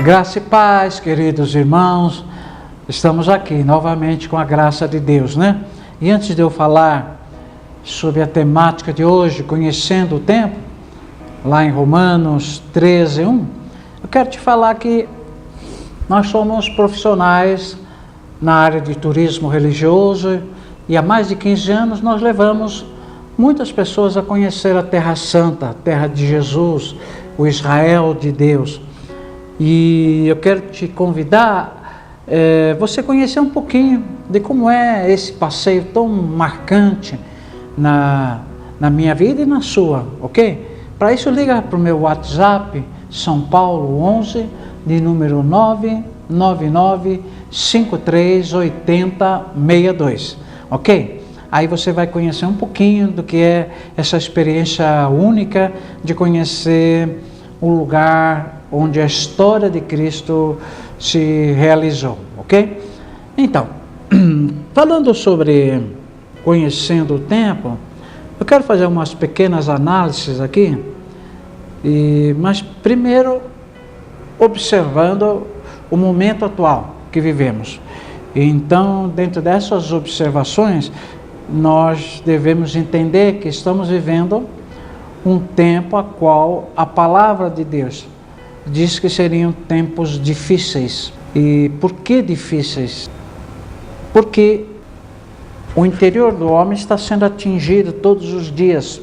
Graça e paz, queridos irmãos, estamos aqui novamente com a graça de Deus, né? E antes de eu falar sobre a temática de hoje, conhecendo o tempo, lá em Romanos 13:1, eu quero te falar que nós somos profissionais na área de turismo religioso e há mais de 15 anos nós levamos muitas pessoas a conhecer a Terra Santa, a Terra de Jesus, o Israel de Deus. E eu quero te convidar você conhecer um pouquinho de como é esse passeio tão marcante na minha vida e na sua, ok? Para isso liga para o meu WhatsApp, São Paulo 11, de número 999538062, ok? Aí você vai conhecer um pouquinho do que é essa experiência única de conhecer o lugar onde a história de Cristo se realizou, ok? Então, falando sobre conhecendo o tempo, eu quero fazer umas pequenas análises aqui, mas primeiro observando o momento atual que vivemos. Então, dentro dessas observações, nós devemos entender que estamos vivendo um tempo a qual a palavra de Deus diz que seriam tempos difíceis. E por que difíceis? Porque o interior do homem está sendo atingido todos os dias.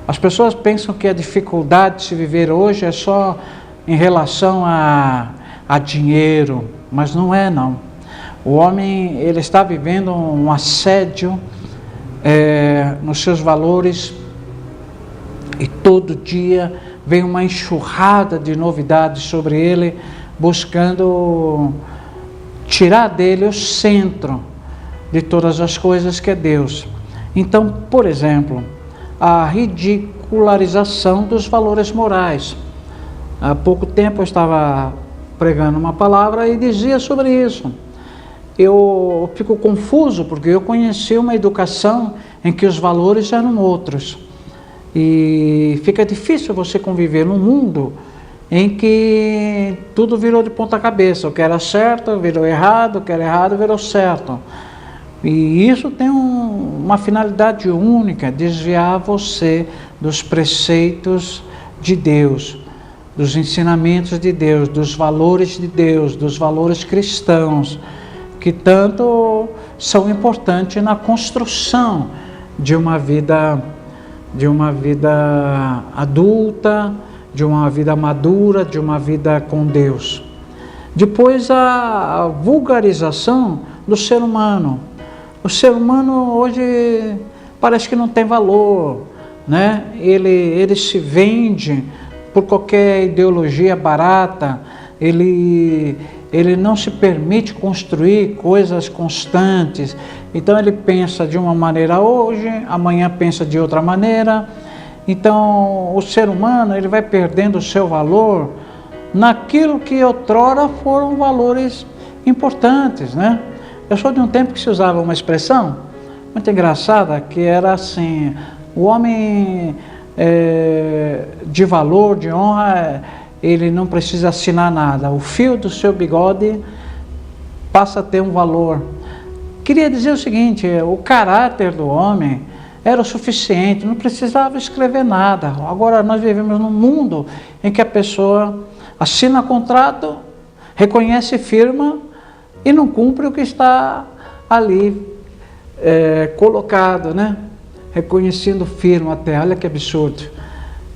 As pessoas pensam que a dificuldade de se viver hoje é só em relação a dinheiro, mas não é não. O homem ele está vivendo um assédio nos seus valores e todo dia vem uma enxurrada de novidades sobre ele, buscando tirar dele o centro de todas as coisas que é Deus. Então, por exemplo, a ridicularização dos valores morais. Há pouco tempo eu estava pregando uma palavra e dizia sobre isso. Eu fico confuso porque eu conheci uma educação em que os valores eram outros. E fica difícil você conviver num mundo em que tudo virou de ponta cabeça. O que era certo virou errado, o que era errado virou certo. E isso tem uma finalidade única, desviar você dos preceitos de Deus, dos ensinamentos de Deus, dos valores de Deus, dos valores cristãos, que tanto são importantes na construção de uma vida adulta, de uma vida madura, de uma vida com Deus. Depois a vulgarização do ser humano. O ser humano hoje parece que não tem valor, né? Ele se vende por qualquer ideologia barata, ele não se permite construir coisas constantes. Então ele pensa de uma maneira hoje, amanhã pensa de outra maneira. Então o ser humano ele vai perdendo o seu valor naquilo que outrora foram valores importantes, né? Eu sou de um tempo que se usava uma expressão muito engraçada, que era assim: o homem de valor, de honra, ele não precisa assinar nada. O fio do seu bigode passa a ter um valor. Queria dizer o seguinte: o caráter do homem era o suficiente, não precisava escrever nada. Agora nós vivemos num mundo em que a pessoa assina contrato, reconhece firma e não cumpre o que está ali colocado, né? Reconhecendo firma até, olha que absurdo.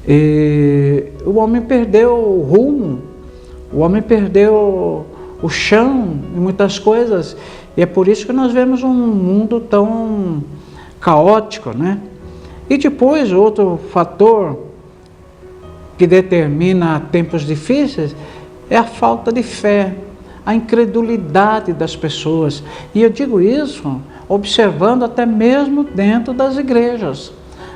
E o homem perdeu o rumo, o homem perdeu o chão em muitas coisas, e é por isso que nós vemos um mundo tão caótico, né? E depois, outro fator que determina tempos difíceis é a falta de fé, a incredulidade das pessoas. E eu digo isso observando até mesmo dentro das igrejas.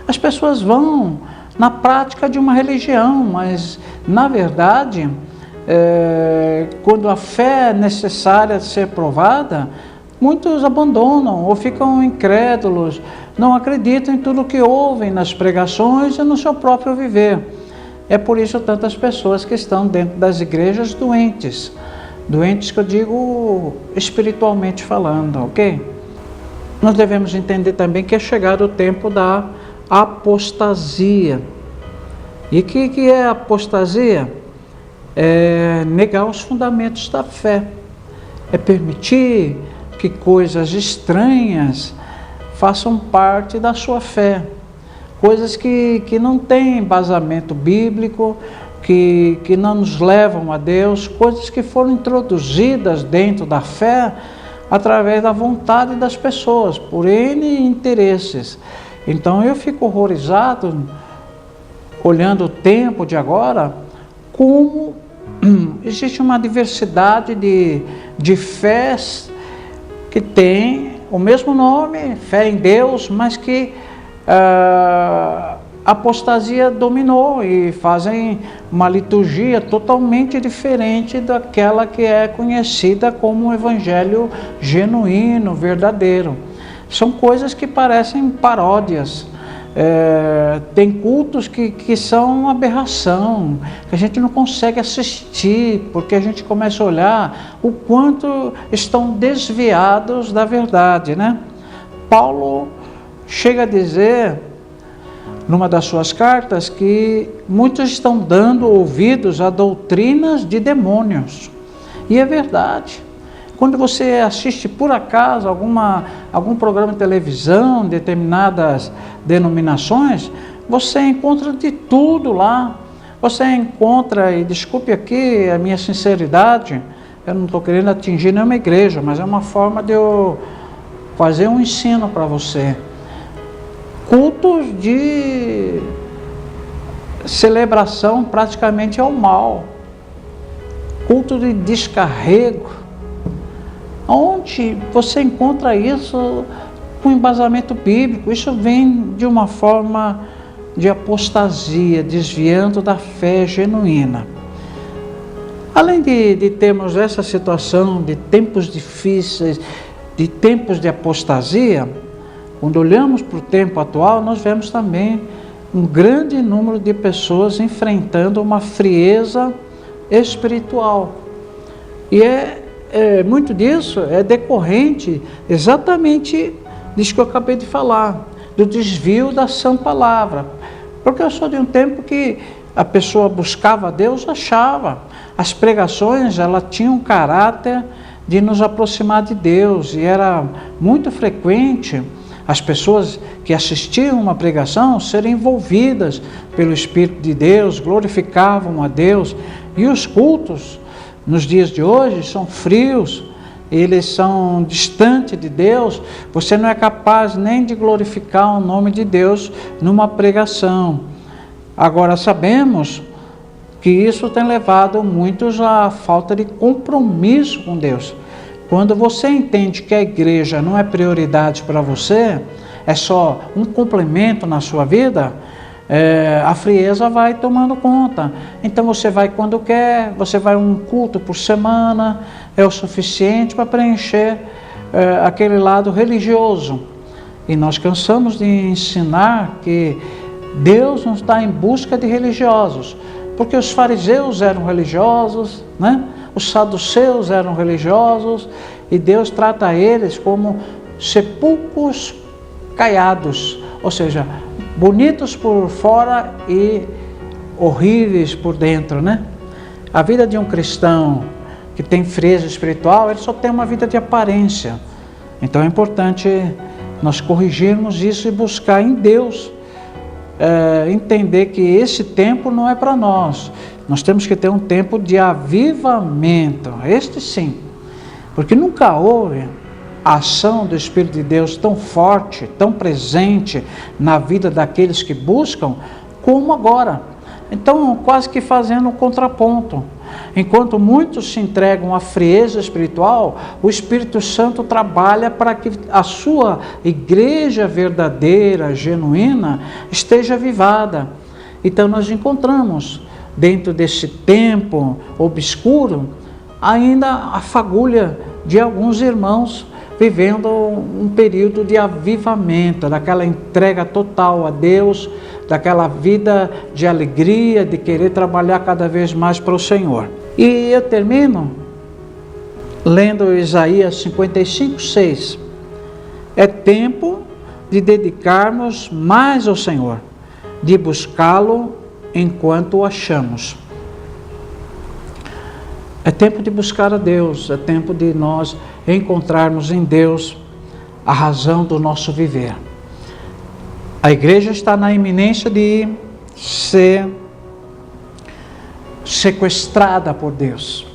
As pessoas vão na prática de uma religião, mas na verdade, quando a fé é necessária ser provada, muitos abandonam ou ficam incrédulos, não acreditam em tudo que ouvem nas pregações e no seu próprio viver. É por isso tantas pessoas que estão dentro das igrejas doentes. Doentes que eu digo espiritualmente falando, ok? Nós devemos entender também que é chegado o tempo da apostasia. E o que é apostasia? É negar os fundamentos da fé. É permitir que coisas estranhas façam parte da sua fé. Coisas que não têm embasamento bíblico, que não nos levam a Deus, coisas que foram introduzidas dentro da fé através da vontade das pessoas, por N interesses. Então eu fico horrorizado, olhando o tempo de agora, como existe uma diversidade de fés que tem o mesmo nome, fé em Deus, mas que a apostasia dominou e fazem uma liturgia totalmente diferente daquela que é conhecida como um evangelho genuíno, verdadeiro. São coisas que parecem paródias. Tem cultos que são uma aberração, que a gente não consegue assistir, porque a gente começa a olhar o quanto estão desviados da verdade, né? Paulo chega a dizer, numa das suas cartas, que muitos estão dando ouvidos a doutrinas de demônios. E é verdade. Quando você assiste por acaso algum programa de televisão, determinadas denominações, você encontra de tudo lá. Você encontra, e desculpe aqui a minha sinceridade, eu não estou querendo atingir nenhuma igreja, mas é uma forma de eu fazer um ensino para você. Cultos de celebração praticamente ao mal, culto de descarrego, onde você encontra isso com embasamento bíblico. Isso vem de uma forma de apostasia, desviando da fé genuína. Além de termos essa situação de tempos difíceis, de tempos de apostasia, quando olhamos para o tempo atual, nós vemos também um grande número de pessoas enfrentando uma frieza espiritual. E muito disso é decorrente exatamente disso que eu acabei de falar, do desvio da sã palavra. Porque eu sou de um tempo que a pessoa buscava a Deus, achava. As pregações, elas tinham um caráter de nos aproximar de Deus, e era muito frequente as pessoas que assistiam uma pregação serem envolvidas pelo Espírito de Deus, glorificavam a Deus. E os cultos nos dias de hoje são frios, eles são distantes de Deus. Você não é capaz nem de glorificar o nome de Deus numa pregação. Agora sabemos que isso tem levado muitos à falta de compromisso com Deus. Quando você entende que a igreja não é prioridade para você, é só um complemento na sua vida, a frieza vai tomando conta. Então você vai quando quer, você vai um culto por semana, é o suficiente para preencher aquele lado religioso. E nós cansamos de ensinar que Deus não está em busca de religiosos, porque os fariseus eram religiosos, né? Os saduceus eram religiosos, e Deus trata eles como sepulcros caiados, ou seja, bonitos por fora e horríveis por dentro, né? A vida de um cristão que tem frieza espiritual, ele só tem uma vida de aparência. Então é importante nós corrigirmos isso e buscar em Deus, entender que esse tempo não é para nós. Nós temos que ter um tempo de avivamento, este sim, porque nunca houve a ação do Espírito de Deus tão forte, tão presente na vida daqueles que buscam, como agora. Então, quase que fazendo um contraponto. Enquanto muitos se entregam à frieza espiritual, o Espírito Santo trabalha para que a sua igreja verdadeira, genuína, esteja avivada. Então nós encontramos, dentro desse tempo obscuro, ainda a fagulha de alguns irmãos vivendo um período de avivamento, daquela entrega total a Deus, daquela vida de alegria, de querer trabalhar cada vez mais para o Senhor. E eu termino lendo Isaías 55:6. É tempo de dedicarmos mais ao Senhor, de buscá-lo enquanto o achamos. É tempo de buscar a Deus, é tempo de nós encontrarmos em Deus a razão do nosso viver. A igreja está na iminência de ser sequestrada por Deus.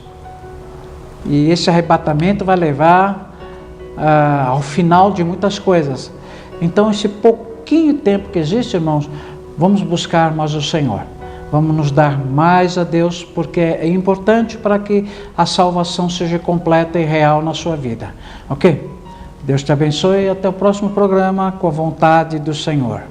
E esse arrebatamento vai levar ao final de muitas coisas. Então, esse pouquinho tempo que existe, irmãos, vamos buscar mais o Senhor. Vamos nos dar mais a Deus, porque é importante para que a salvação seja completa e real na sua vida. Ok? Deus te abençoe e até o próximo programa com a vontade do Senhor.